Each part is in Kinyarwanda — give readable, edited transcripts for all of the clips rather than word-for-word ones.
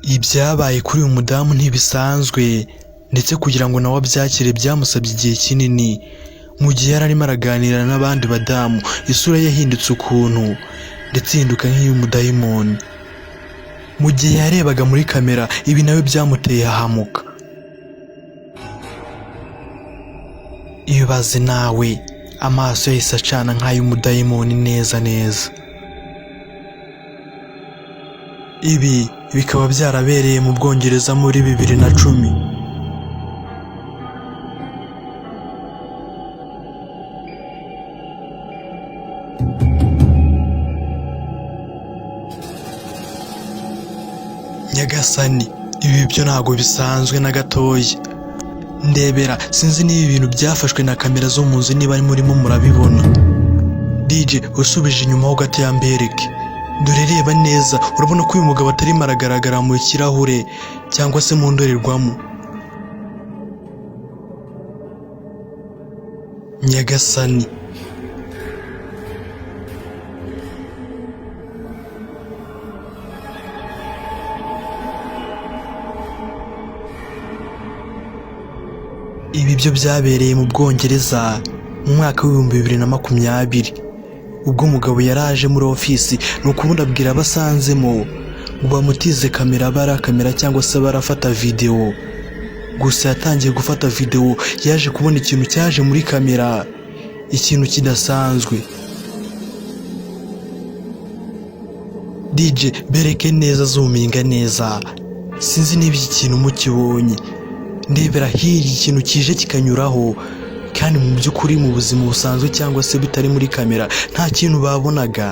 Ibyabaye kuri uyu mudamu ntibisanzwe ndetse kugira ngo nawe abyakire byamusabye igihe kinini. Mu gihe yari arimo araganira n'abandi badamu, isura ye yahindutse ukuntu ndetse ihinduka nk'iy'umudayimoni. Mu gihe yarebaga muri kamera, ibi nawe byamuteye hahamuka. Ibaze nawe, amaso yahise acana nk'ay'umudayimoni neza neza. Ibi bikaba byarabereye mu Bwongereza muri 2010. Nyagasani, ibi byo ntabwo bisanzwe na gatoya. Ndebera, sinzi niba ibintu byafashwe na kamera zo mu nzu niba murimo murabibona. DJ, usubije inyuma ho gato yambereke. Dore reba neza, urabona ko uyu mugabo atarimo aragaragara mu kirahure cyangwa se mu ndorerwamo. Nyagasani, ibi byo byabereye mu Bwongereza mu mwaka w'2020. ubwo umugabo yaraje muri ofisi, nuko ubundi abwira abasanzemo ngo bamutize kamera, barakamera cyangwa se barafata video. Gusa yatangiye gufata video, yaje kubona ikintu cyaje muri kamera, ikintu kidasanzwe. DJ, bereke neza, zoominga neza, sinzi niba iki kintu mukibonye. Ndebera hirya ikintu kije kikanyuraho, kandi mu by'ukuri mu buzima busanzwe cyangwa se bitari muri kamera nta kintu babonaga.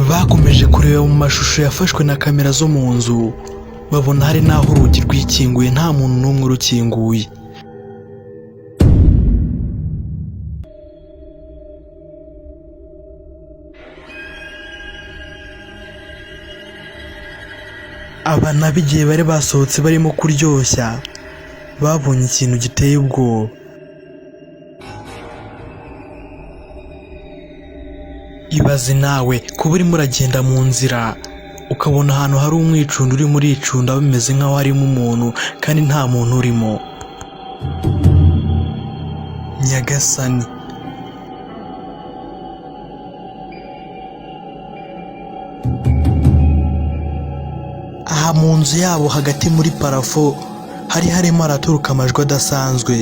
Bakomeje kureba mu mashusho yafashwe na kamera zo mu nzu, babona hari naho urugi rwikinguye, nta muntu n'umwe urukinguye. Aba nabo igihe bari basohotse barimo kuryoshya, babonye ikintu giteye ubwoba. Ibaze nawe kuba urimo uragenda mu nzira ukabona ahantu hari umwicundo urimo uricunda, bimeze nk'aho harimo umuntu kandi nta muntu urimo. Nyagasani, aha mu nzu yabo hagati muri parafo hari harimo araturuka amajwi adasanzwe.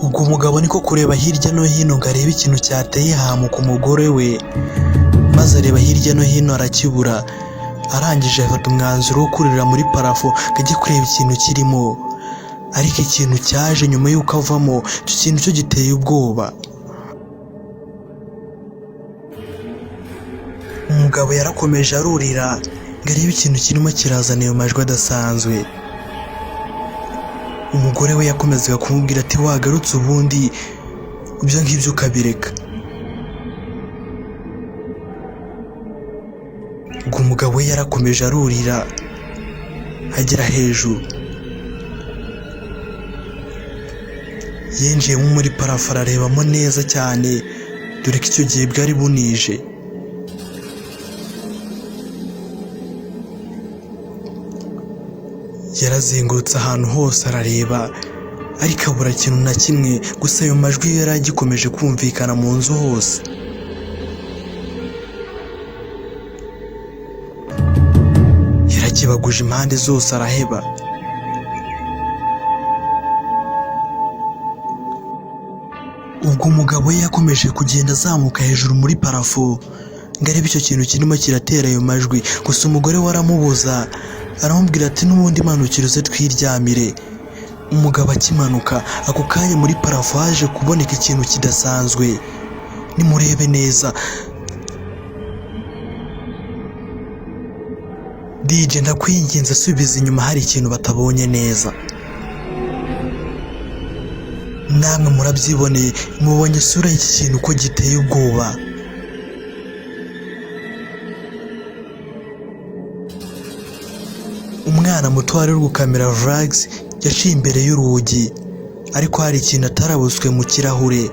ubwo umugabo niko kureba hirya no hino ngo arebe ikintu cyateye hahamuka umugore we, maze areba hirya no hino arakibura. Arangije afata umwanzuro wo kurira muri parafo ngo ajye kureba ikintu kirimo, ariko ikintu cyaje nyuma y'uko avamo, icyo kintu cyo giteye ubwoba. Umugabo yarakomeje arurira ngo arebe ikintu kirimo kirazana ayo majwi adasanzwe. Umugore we yakomezaga kumubwira ati wagarutse ubundi ibyo ngibyo ukabireka. ubwo umugabo we yarakomeje arurira agera hejuru, yinjiyemo muri parafo ararebamo neza cyane, dore ko icyo gihe bwari bunije. Yarazengurutse ahantu hose arareba, ariko abura ikintu na kimwe. Gusa ayo majwi yari agikomeje kumvikana mu nzu hose. Yarakibaguje impande zose araheba. ubwo umugabo we yakomeje kugenda azamuka hejuru muri parafo ngo arebe icyo kintu kirimo kiratera ayo majwi. Gusa umugore we aramubuza, aramubwira ati n'ubundi manukira uze twiryamire. Umugabo akimanuka, ako kanya muri parafo haje kuboneka ikintu kidasanzwe. Nimurebe neza. DJ, ndakwinginze subiza inyuma, hari ikintu batabonye neza. Namwe murabyiboneye, mubonye isura y'iki kintu ko giteye ubwoba. Umwana muto wari uri gukamera vlogs yaciye imbere y'urugi, ariko hari ikintu atarabutswe mu kirahure.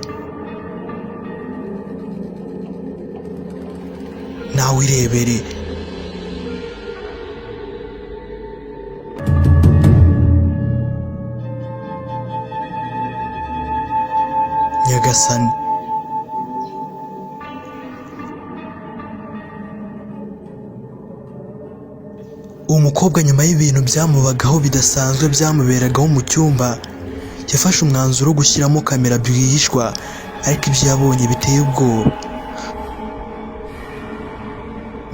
nawe irebere. Nyagasani. Umukobwa nyuma y'ibintu byamubagaho bidasanzwe byamuberagaho mu cyumba, yafashe umwanzuro wo gushyiramo kamera rwihishwa, ariko ibyo yabonye biteye ubwoba.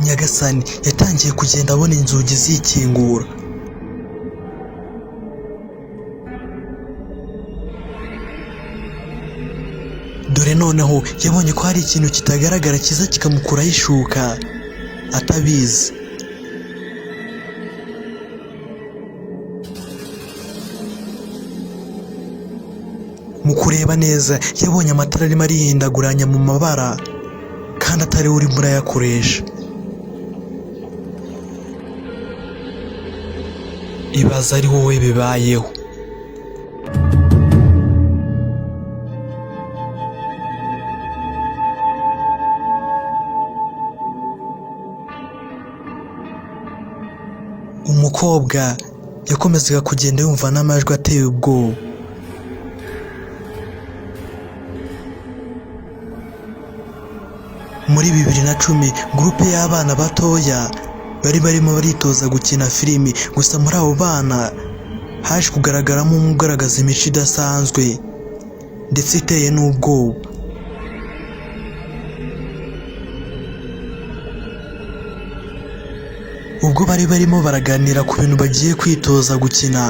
Nyagasani yatangiye kugenda abona inzugi zikingura. Dore noneho yabonye ko hari ikintu kitagaragara kiza kikamukuraho ishuka atabizi. Mu kureba neza yabonye amatara arimo arihindaguranya mu mabara kandi atari we urimo urayakoresha. Ibaza ari wowe bibayeho. Umukobwa yakomezaga kugenda yumva n'amajwi ateye ubwoba. Muri 2010 gurupe y'abana batoya bari barimo baritoza gukina filimi, gusa muri abo bana haje kugaragaramo umwe ugaragaza imico idasanzwe ndetse iteye n'ubwoba. Ubwo bari barimo baraganira ku bintu bagiye kwitoza gukina,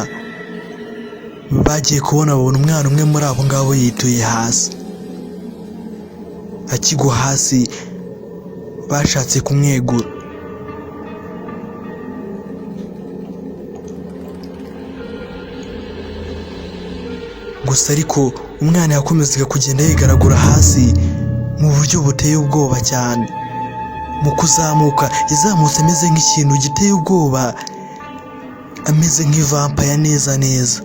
bagiye kubona babona umwana umwe muri abo ngabo yituye hasi. Akigwa hasi bashatse kumwegura. Gusa ariko umwana yakomezaga kugenda yigaragura hasi mu buryo buteye ubwoba cyane. Mu kuzamuka yazamutse ameze nk'ikintu giteye ubwoba, ameze nk'ivampaya neza neza.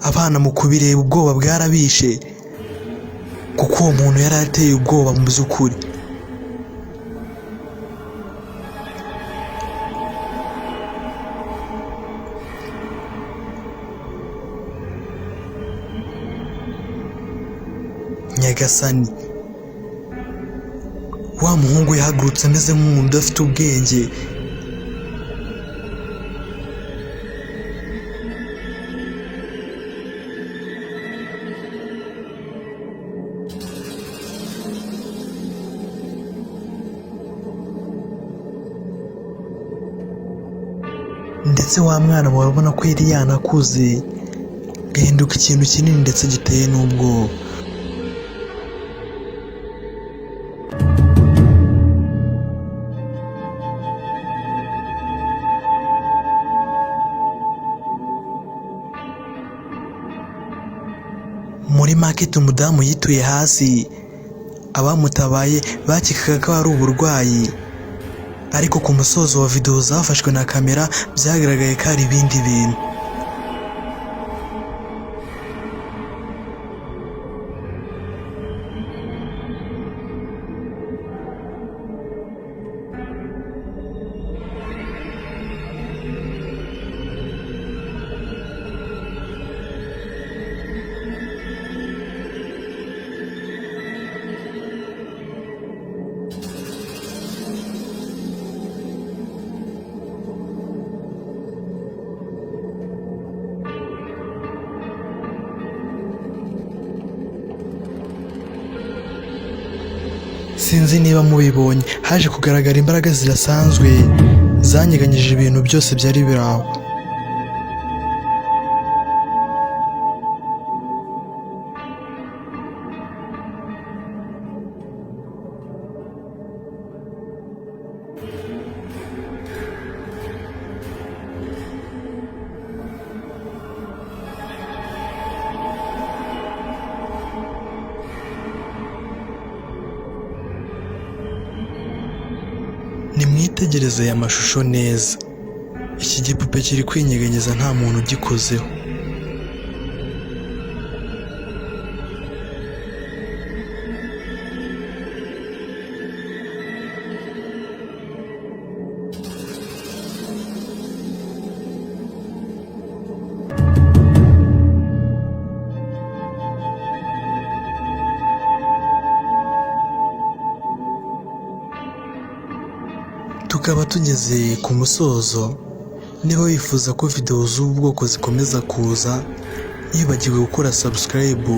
Abana mu kubireba ubwoba bwarabishe, kuko uwo muntu yari ateye ubwoba mu by'ukuri. Nyagasani, wa muhungu yahagurutse ameze nk'umuntu udafite ubwenge. Ndetse wa mwana warabona ko yari yanakuze, gahinduka ikintu kinini ndetse giteye n'ubwoba. Muri market umudamu yituye hasi, abamutabaye bakekaga ko ari uburwayi, ariko ku musozo wa video zafashwe na kamera byagaragaye ko ari ibindi bintu. Sinzi niba mubibonye, haje kugaragara imbaraga zirasanzwe zanyeganyije ibintu byose byari biraho. Nimwitegereze aya mashusho neza. Iki gipupe kiri kwinyeganyeza nta muntu ugikozeho. tukaba tugeze ku musozo. Niba wifuza ko video z'ubu bwoko zikomeza kuza, ntibagiwe gukora subscribe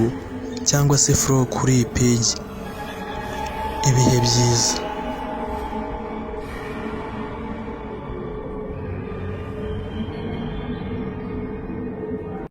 cyangwa se follow kuri iyi page. Ibihe byiza.